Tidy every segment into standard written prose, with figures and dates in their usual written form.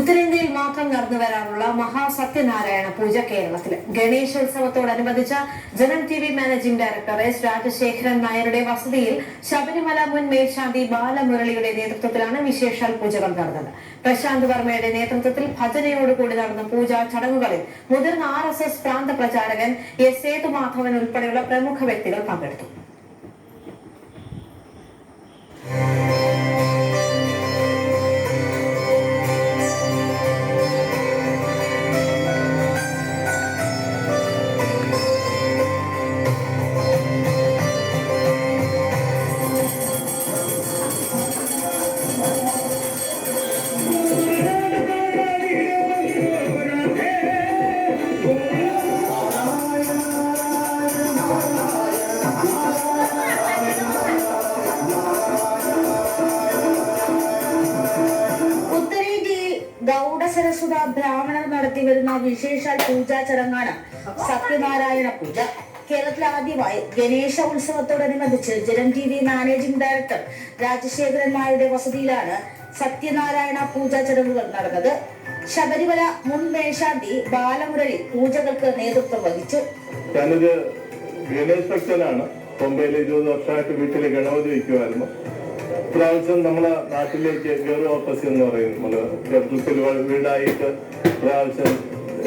ഉത്തരേന്ത്യയിൽ മാത്രം നടന്നു വരാറുള്ള മഹാസത്യനാരായണ പൂജ കേരളത്തിൽ ഗണേശോത്സവത്തോടനുബന്ധിച്ച ജനം TV managing director S Rajasekharan നായരുടെ വസതിയിൽ ശബരിമല മുൻ മേൽശാന്തി ബാലമുരളിയുടെ നേതൃത്വത്തിലാണ് വിശേഷാൽ പൂജകൾ നടന്നത്. പ്രശാന്ത് വർമ്മയുടെ നേതൃത്വത്തിൽ ഭജനയോടുകൂടി നടന്ന പൂജാ ചടങ്ങുകളിൽ മുതിർന്ന RSS പ്രാന്ത പ്രചാരകൻ എസ് സേതുമാധവൻ ഉൾപ്പെടെയുള്ള പ്രമുഖ വ്യക്തികൾ പങ്കെടുത്തു. ഗൗഡസരസ്വത ബ്രാഹ്മണർ നടത്തി വരുന്ന വിശേഷാൽ പൂജാ ചടങ്ങാണ് സത്യനാരായണ പൂജ. കേരളത്തിൽ ആദ്യമായി ഗണേശ ഉത്സവത്തോടനുബന്ധിച്ച് ജനം TV മാനേജിംഗ് ഡയറക്ടർ രാജശേഖരൻ നായരുടെ വസതിയിലാണ് സത്യനാരായണ പൂജാ ചടങ്ങുകൾ നടന്നത്. ശബരിമല മുൻ മേൽശാന്തി ബാലമുരളി പൂജകൾക്ക് നേതൃത്വം വഹിച്ചു. ഞാനൊരു ഗണേശ ഭക്തനാണ്. ബോംബെയിൽ 20 വർഷമായിട്ട് വീട്ടിൽ ഗണപതി വയ്ക്കുമായിരുന്നു. പ്രാവശ്യം നമ്മളെ നാട്ടിലേക്ക് ഗൗരവ ഓപ്പസ് എന്ന് പറയും. നമ്മള് കേരളത്തിൽ വീടായിട്ട് പ്രാവശ്യം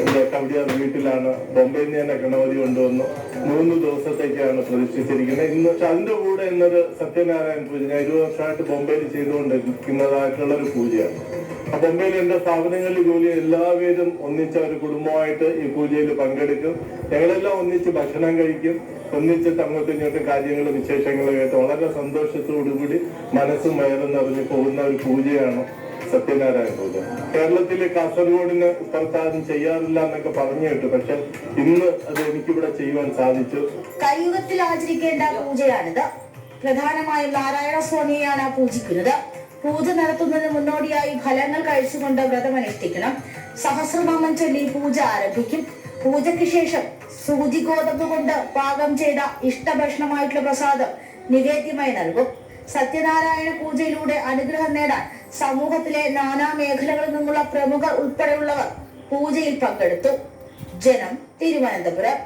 എന്റെ കവിടിയാർ വീട്ടിലാണ് ബോംബെയിൽ നിന്ന് തന്നെ ഗണപതി കൊണ്ടുവന്നു 3 ദിവസത്തേക്കാണ് പ്രതിഷ്ഠിച്ചിരിക്കുന്നത്. ഇന്ന് അതിന്റെ കൂടെ ഇന്നൊരു സത്യനാരായണ പൂജ ഞാൻ 20 വർഷമായിട്ട് ബോംബെയിൽ ചെയ്തുകൊണ്ടിരിക്കുന്നതായിട്ടുള്ള ഒരു പൂജയാണ്. ആ ബോംബെയിൽ എന്റെ സ്ഥാപനങ്ങളിൽ ജോലി എല്ലാവരും ഒന്നിച്ച ഒരു കുടുംബമായിട്ട് ഈ പൂജയിൽ പങ്കെടുക്കും. ഞങ്ങളെല്ലാം ഒന്നിച്ച് ഭക്ഷണം കഴിക്കും. ഒന്നിച്ചിട്ട് അങ്ങോട്ടും ഇങ്ങോട്ടും കാര്യങ്ങളും വിശേഷങ്ങളും കേട്ട് വളരെ സന്തോഷത്തോടുകൂടി മനസ്സും വയറും നിറഞ്ഞു പോകുന്ന ഒരു പൂജയാണ് സത്യനാരായണ പൂജ. കേരളത്തിലെ കാസർഗോഡിന് പുറത്താരും ചെയ്യാറില്ല എന്നൊക്കെ പറഞ്ഞു കേട്ടു. പക്ഷെ ഇന്ന് അത് എനിക്കിവിടെ ചെയ്യുവാൻ സാധിച്ചു. കലിയുഗത്തിൽ ആചരിക്കേണ്ട പൂജയാണിത്. പ്രധാനമായും നാരായണ സ്വാമിയെയാണ് പൂജിക്കുന്നത്. പൂജ നടത്തുന്നതിന് മുന്നോടിയായി ഫലങ്ങൾ കഴിച്ചുകൊണ്ട് വ്രതമനുഷ്ഠിക്കണം. സഹസ്രനാമം ചൊല്ലി പൂജ ആരംഭിക്കും. പൂജയ്ക്ക് ശേഷം സൂചി ഗോതമ്പ് കൊണ്ട് പാകം ചെയ്ത ഇഷ്ടഭക്ഷണമായിട്ടുള്ള പ്രസാദം നിവേദ്യമായി നൽകും. സത്യനാരായണ പൂജയിലൂടെ അനുഗ്രഹം നേടാൻ സമൂഹത്തിലെ നാനാ മേഖലകളിൽ നിന്നുള്ള പ്രമുഖർ ഉൾപ്പെടെയുള്ളവർ പൂജയിൽ പങ്കെടുത്തു. ജനം, തിരുവനന്തപുരം.